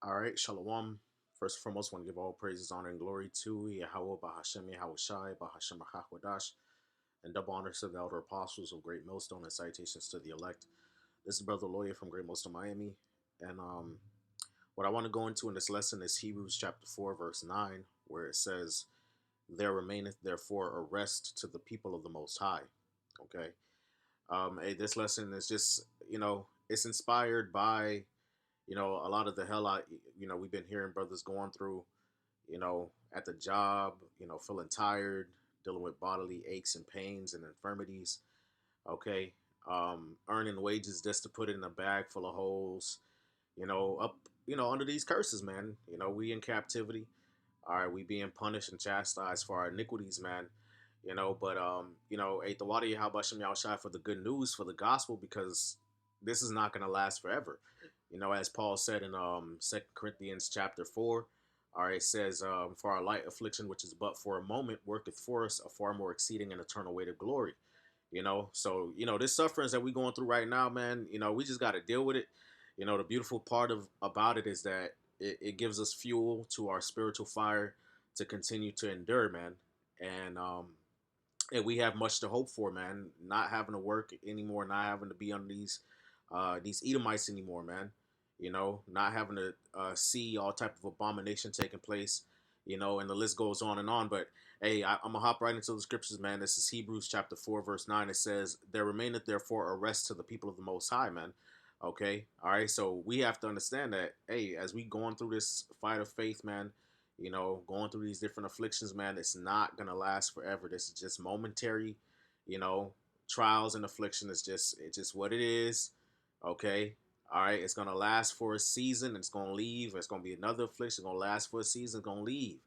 All right, Shalom. First and foremost, want to give all praises, honor, and glory to Yahweh, Bahashem, Yahweh Shai, Bahashem, Hakwadash, and double honors to the elder apostles of Great Millstone and salutations to the elect. This is Brother Lawyer from Great Millstone, Miami. And what I want to go into in this lesson is Hebrews chapter 4, verse 9, where it says, There remaineth therefore a rest to the people of the Most High. Okay. This lesson is just, it's inspired by a lot of the hell we've been hearing brothers going through, at the job, feeling tired, dealing with bodily aches and pains and infirmities. Okay. Earning wages just to put it in a bag full of holes, up, under these curses, man. We in captivity. All right. We being punished and chastised for our iniquities, man. Ate the water, how about Shem Shai for the good news, for the gospel, because this is not going to last forever. As Paul said in 2 Corinthians chapter 4, all right, it says, for our light affliction, which is but for a moment, worketh for us a far more exceeding and eternal weight of glory. This sufferings that we going through right now, man, we just got to deal with it. The beautiful part of about it is that it gives us fuel to our spiritual fire to continue to endure, man. And we have much to hope for, man. Not having to work anymore, not having to be on these Edomites anymore, man. Not having to see all type of abomination taking place, and the list goes on and on. But hey, I'm gonna hop right into the scriptures, man. This is Hebrews chapter 4, verse 9. It says, "There remaineth therefore a rest to the people of the Most High," man. Okay, all right. So we have to understand that, hey, as we going through this fight of faith, man, going through these different afflictions, man, it's not gonna last forever. This is just momentary, you know, trials and affliction. It's just what it is. Okay. All right. It's gonna last for a season. It's gonna leave. It's gonna be another affliction. It's gonna last for a season. It's gonna leave.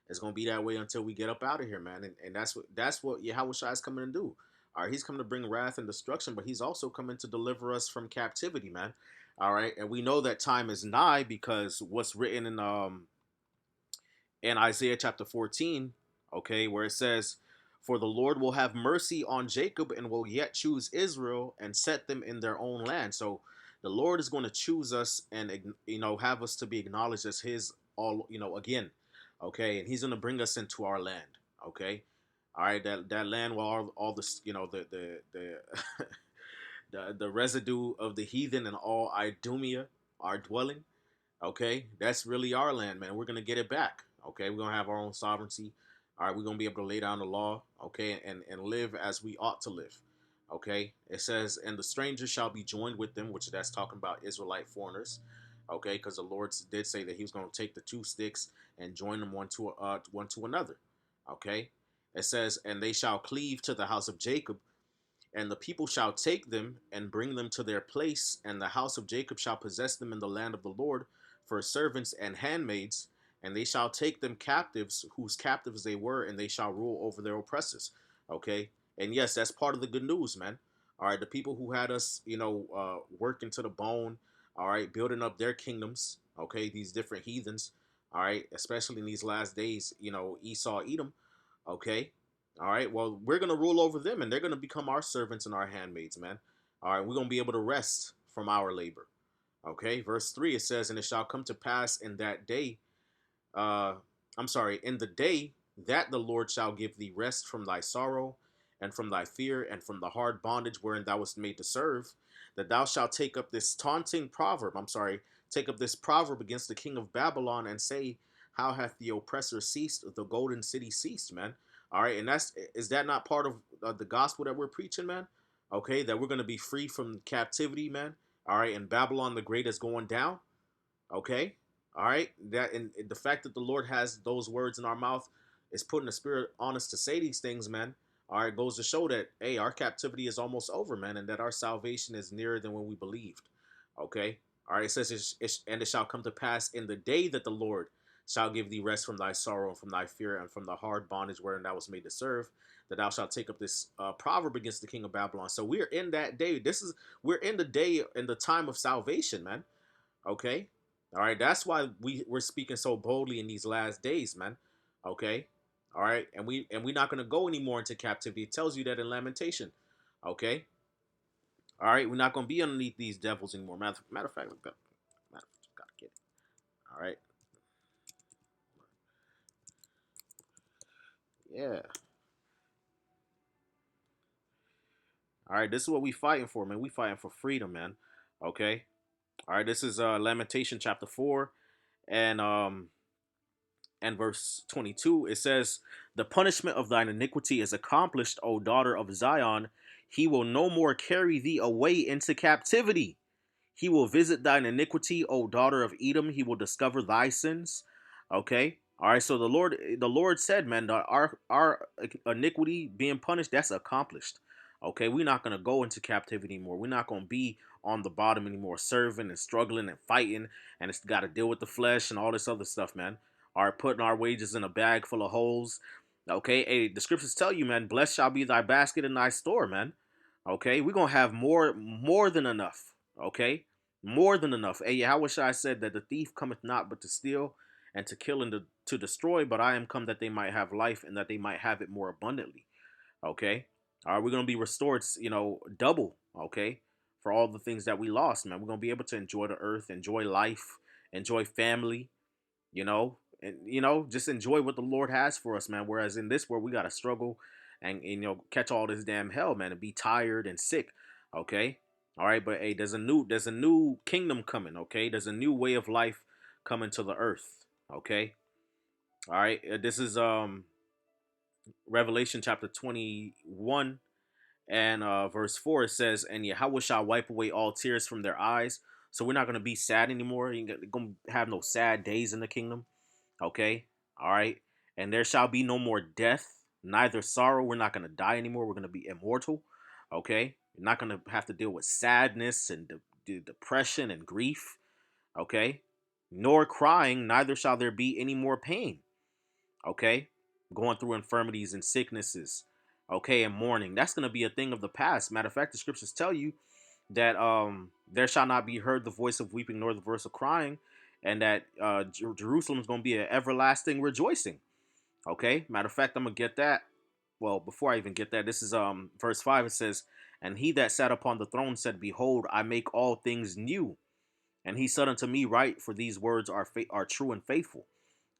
It's gonna be that way until we get up out of here, man. And that's what Yahweh Shai is coming to do. All right, he's coming to bring wrath and destruction, but he's also coming to deliver us from captivity, man. All right, and we know that time is nigh because what's written in Isaiah chapter 14, okay, where it says, "For the Lord will have mercy on Jacob and will yet choose Israel and set them in their own land." So the Lord is going to choose us and have us to be acknowledged as His all again, okay, and He's going to bring us into our land, okay. All right, that land where all the the residue of the heathen and all Idumea are dwelling. Okay, that's really our land, man. We're gonna get it back. Okay, we're gonna have our own sovereignty. All right, we're gonna be able to lay down the law. Okay, and live as we ought to live. Okay, it says, "And the stranger shall be joined with them," which that's talking about Israelite foreigners. Okay, because the Lord did say that He was gonna take the two sticks and join them one to another. Okay, it says, "And they shall cleave to the house of Jacob." And the people shall take them and bring them to their place, and the house of Jacob shall possess them in the land of the Lord for servants and handmaids, and they shall take them captives, whose captives they were, and they shall rule over their oppressors. Okay, and yes, that's part of the good news, man. All right, the people who had us, working to the bone, all right, building up their kingdoms. Okay, these different heathens, all right, especially in these last days, Esau, Edom. Okay, all right. Well, we're gonna rule over them, and they're gonna become our servants and our handmaids, man. All right. We're gonna be able to rest from our labor. Okay. Verse 3, it says, "And it shall come to pass in that day, I'm sorry, in the day that the Lord shall give thee rest from thy sorrow, and from thy fear, and from the hard bondage wherein thou wast made to serve, that thou shalt take up this taunting proverb. I'm sorry, take up this proverb against the king of Babylon, and say, How hath the oppressor ceased? The golden city ceased, man." All right, and is that not part of the gospel that we're preaching, man? Okay, that we're gonna be free from captivity, man. All right, and Babylon the Great is going down. Okay, all right. That and the fact that the Lord has those words in our mouth is putting the Spirit on us to say these things, man. All right, goes to show that hey, our captivity is almost over, man, and that our salvation is nearer than when we believed. Okay, all right. It says, "And it shall come to pass in the day that the Lord shall give thee rest from thy sorrow and from thy fear and from the hard bondage wherein thou was made to serve, that thou shalt take up this proverb against the king of Babylon." So we're in that day. We're in the day in the time of salvation, man. Okay. All right. That's why we're speaking so boldly in these last days, man. Okay. All right. And we're not gonna go anymore into captivity. It tells you that in Lamentation. Okay. All right. We're not gonna be underneath these devils anymore. Matter of fact, gotta get it. Yeah. All right, this is what we fighting for, man. We fighting for freedom, man. Okay. All right, this is Lamentation chapter 4 and verse 22. It says, "The punishment of thine iniquity is accomplished, O daughter of Zion. He will no more carry thee away into captivity. He will visit thine iniquity, O daughter of Edom. He will discover thy sins." Okay. All right. So the Lord said, man, that our iniquity being punished, that's accomplished. Okay. We're not gonna go into captivity anymore. We're not gonna be on the bottom anymore, serving and struggling and fighting, and it's got to deal with the flesh and all this other stuff, man. All right, putting our wages in a bag full of holes. Okay. Hey, the scriptures tell you, man, blessed shall be thy basket and thy store, man. Okay, we're gonna have more than enough. Okay, more than enough. Hey, Yahweh Shai said that the thief cometh not but to steal and to kill and to destroy, but I am come that they might have life and that they might have it more abundantly. Okay, all right, we're gonna be restored, double. Okay, for all the things that we lost, man. We're gonna be able to enjoy the earth, enjoy life, enjoy family, and just enjoy what the Lord has for us, man. Whereas in this world, we gotta struggle and catch all this damn hell, man, and be tired and sick. Okay, all right, but hey, there's a new kingdom coming. Okay, there's a new way of life coming to the earth. Okay, all right, this is Revelation chapter 21 and verse 4. It says, "And Yahweh shall wipe away all tears from their eyes." So we're not gonna be sad anymore. You ain't gonna have no sad days in the kingdom. Okay. All right. And there shall be no more death, neither sorrow. We're not going to die anymore. We're going to be immortal. Okay. You're not going to have to deal with sadness and depression and grief. Okay. Nor crying, neither shall there be any more pain. Okay. Going through infirmities and sicknesses. Okay. And mourning. That's going to be a thing of the past. Matter of fact, the scriptures tell you that there shall not be heard the voice of weeping nor the voice of crying, and that Jerusalem is going to be an everlasting rejoicing. Okay, matter of fact, I'm gonna get that. Well, before I even get that, this is verse 5. It says, "And he that sat upon the throne said, Behold, I make all things new. And he said unto me, Write, for these words are true and faithful."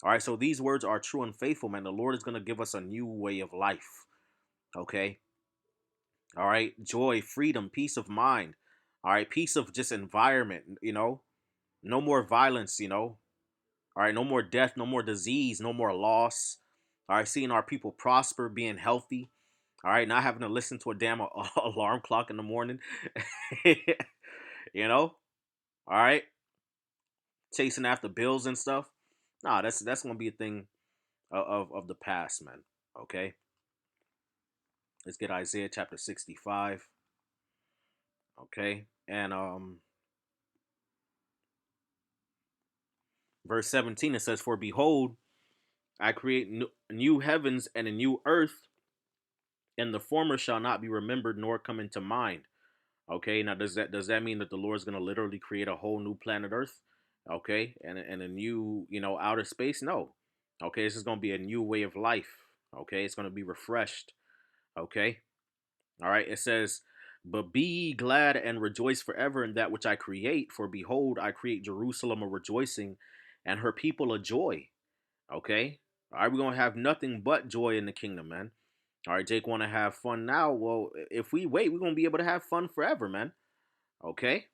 All right, so these words are true and faithful, man. The Lord is gonna give us a new way of life. Okay, all right, joy, freedom, peace of mind. All right, peace of just environment. No more violence. All right, no more death, no more disease, no more loss. All right, seeing our people prosper, being healthy. All right, not having to listen to a damn alarm clock in the morning. you know. All right, chasing after bills and stuff. Nah, that's gonna be a thing of the past, man. Okay, let's get Isaiah chapter 65. Okay, and verse 17 it says, "For behold, I create new heavens and a new earth, and the former shall not be remembered nor come into mind." Okay, now does that mean that the Lord's gonna literally create a whole new planet Earth? Okay, and a new outer space? No. Okay, this is gonna be a new way of life. Okay, it's gonna be refreshed. Okay, all right. It says, "But be ye glad and rejoice forever in that which I create. For behold, I create Jerusalem a rejoicing, and her people a joy." Okay, all right. We're gonna have nothing but joy in the kingdom, man. All right, Jake, want to have fun now? Well, if we wait, we're gonna be able to have fun forever, man. Okay.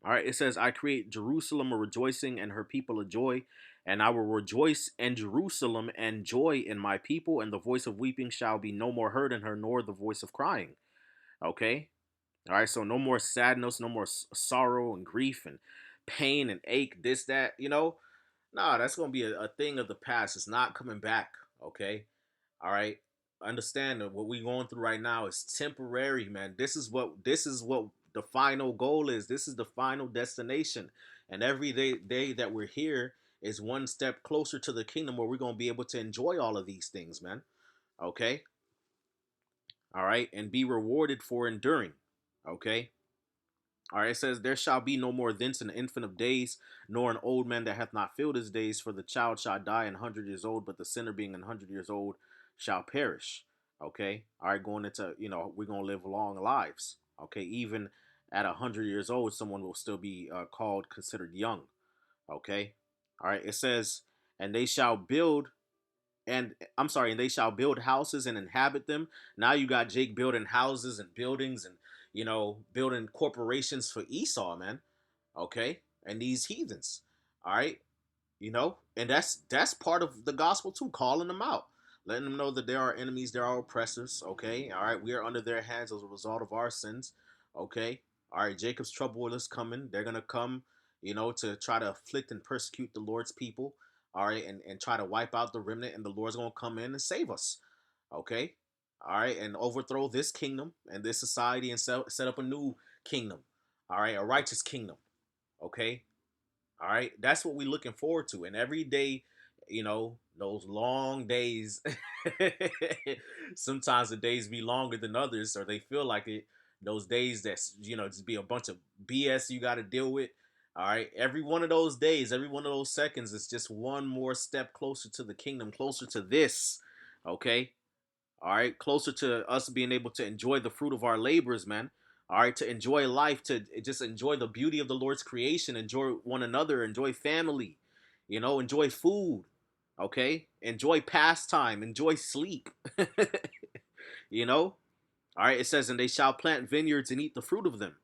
All right. It says, "I create Jerusalem a rejoicing and her people a joy, and I will rejoice in Jerusalem and joy in my people, and the voice of weeping shall be no more heard in her, nor the voice of crying." Okay. All right. So no more sadness, no more sorrow and grief and pain and ache, this, that, Nah, that's going to be a thing of the past. It's not coming back. Okay. All right. Understand that what we're going through right now is temporary, man. This is what the final goal is. This is the final destination. And every day that we're here is one step closer to the kingdom where we're gonna be able to enjoy all of these things, man. Okay? All right, and be rewarded for enduring. Okay. All right, it says, "There shall be no more thence an infant of days, nor an old man that hath not filled his days. For the child shall die 100 years old, but the sinner being 100 years old shall perish." Okay, all right, going into we're gonna live long lives. Okay, even at 100 years old, someone will still be called considered young. Okay, all right, it says, "And they shall build." and I'm sorry, and they shall build houses and inhabit them. Now you got Jake building houses and buildings and building corporations for Esau, man. Okay, and these heathens. All right, and that's part of the gospel too, calling them out, letting them know that there are enemies, there are oppressors. Okay, all right, we are under their hands as a result of our sins. Okay, all right, Jacob's trouble is coming. They're gonna come, to try to afflict and persecute the Lord's people. All right, and try to wipe out the remnant, and the Lord's gonna come in and save us. Okay, all right, and overthrow this kingdom and this society and set up a new kingdom. All right, a righteous kingdom. Okay, all right, that's what we're looking forward to. And every day, those long days, sometimes the days be longer than others, or they feel like it. Those days that's, just be a bunch of BS you got to deal with. All right, every one of those days, every one of those seconds is just one more step closer to the kingdom, closer to this. Okay, all right, closer to us being able to enjoy the fruit of our labors, man. All right, to enjoy life, to just enjoy the beauty of the Lord's creation, enjoy one another, enjoy family, enjoy food. Okay, enjoy pastime, enjoy sleep. you know all right, it says, and they shall plant vineyards and eat the fruit of them.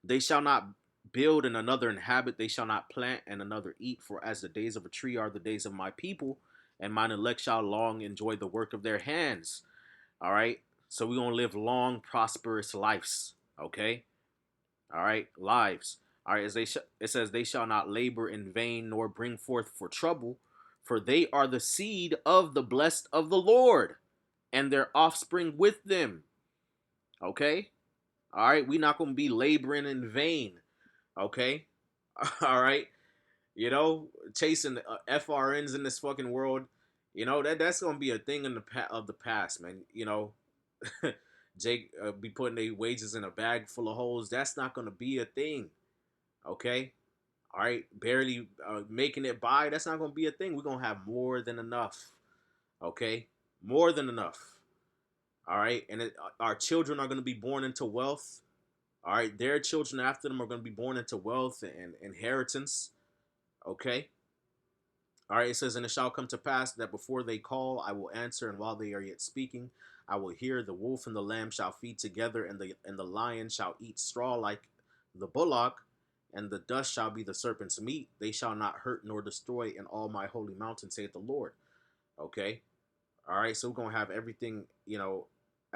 They shall not build and another inhabit. They shall not plant and another eat. For as the days of a tree are the days of my people, and mine elect shall long enjoy the work of their hands. All right. So we're gonna live long, prosperous lives. Okay. All right, lives. All right. It says they shall not labor in vain nor bring forth for trouble, for they are the seed of the blessed of the Lord, and their offspring with them. Okay. All right. We're not gonna be laboring in vain. Okay. All right. Chasing FRNs in this fucking world. That's gonna be a thing in the past, man. Jake be putting their wages in a bag full of holes. That's not gonna be a thing. Okay, all right, barely making it by. That's not gonna be a thing. We're gonna have more than enough. Okay, more than enough. All right, and our children are gonna be born into wealth. All right, their children after them are gonna be born into wealth and inheritance. Okay. All right, it says, and it shall come to pass that before they call, I will answer, and while they are yet speaking, I will hear. The wolf and the lamb shall feed together, and the lion shall eat straw like the bullock, and the dust shall be the serpent's meat. They shall not hurt nor destroy in all my holy mountain, saith the Lord. Okay, all right, so we're gonna have everything,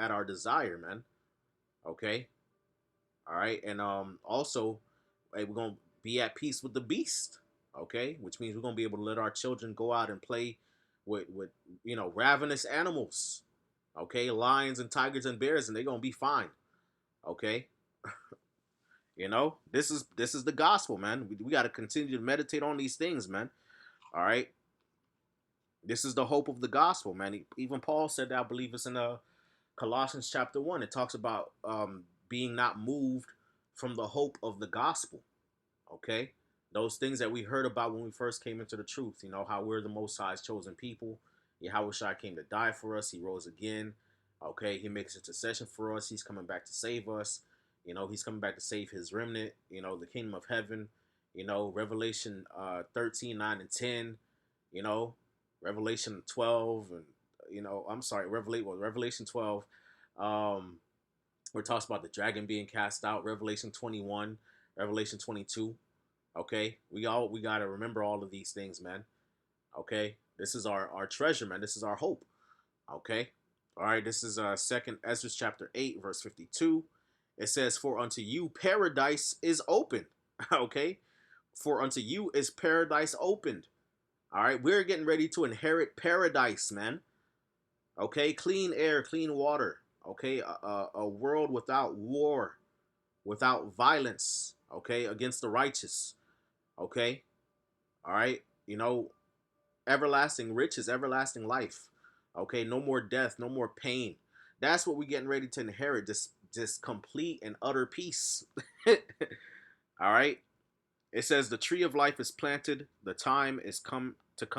at our desire, man. Okay, all right, and also, hey, we're gonna be at peace with the beast. Okay, which means we're gonna be able to let our children go out and play with ravenous animals. Okay, lions and tigers and bears, and they're gonna be fine. Okay, this is the gospel, man. We got to continue to meditate on these things, man. All right, this is the hope of the gospel, man. Even Paul said that. I believe it's in Colossians chapter 1. It talks about being not moved from the hope of the gospel. Okay, those things that we heard about when we first came into the truth. How we're the Most High's chosen people. Yahweh Shai came to die for us. He rose again. Okay, he makes intercession for us. He's coming back to save us. He's coming back to save his remnant. The kingdom of heaven. Revelation 13, 9, and 10. You know, Revelation 12, and I'm sorry, Revelation 12. Where it talks about the dragon being cast out. Revelation 21, Revelation 22. Okay, we gotta remember all of these things, man. Okay, this is our treasure, man. This is our hope. Okay, all right. This is Second Ezra chapter 8, verse 52. It says, "For unto you paradise is open." Okay, for unto you is paradise opened. All right, we're getting ready to inherit paradise, man. Okay, clean air, clean water. Okay, a world without war, without violence. Okay, against the righteous. Okay, all right. Everlasting riches, everlasting life. Okay, no more death, no more pain. That's what we're getting ready to inherit. Just complete and utter peace. All right. It says the tree of life is planted, the time is come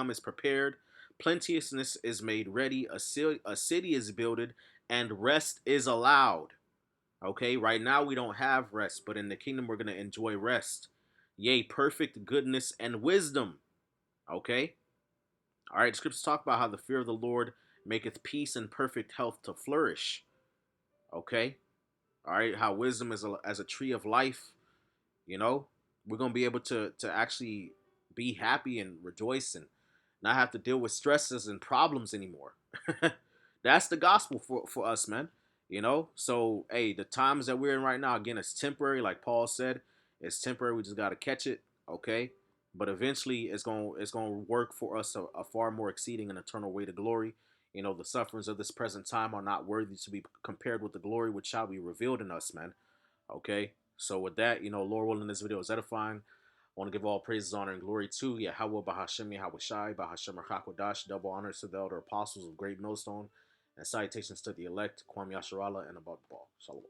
is prepared, plenteousness is made ready, a city is builded, and rest is allowed. Okay, right now we don't have rest, but in the kingdom we're gonna enjoy rest. Yea, perfect goodness and wisdom. Okay, All right, the scriptures talk about how the fear of the Lord maketh peace and perfect health to flourish. Okay, all right, how wisdom is as a tree of life. You know, we're gonna be able to actually be happy and rejoice and not have to deal with stresses and problems anymore. That's the gospel for us, man. You know, so hey, the times that we're in right now, again, it's temporary, like Paul said, it's temporary. We just gotta catch it, okay? But eventually, it's gonna work for us a far more exceeding and eternal way to glory. You know, the sufferings of this present time are not worthy to be compared with the glory which shall be revealed in us, man. Okay, so with that, Lord willing, this video is edifying. I want to give all praises, honor, and glory to Yahweh Bahashem Yahweh Shai Bahashem Rakakwadash. Double honors to the elder apostles of Great Millstone, and salutations to the elect Kwame Yasharala and above the ball. Shalom.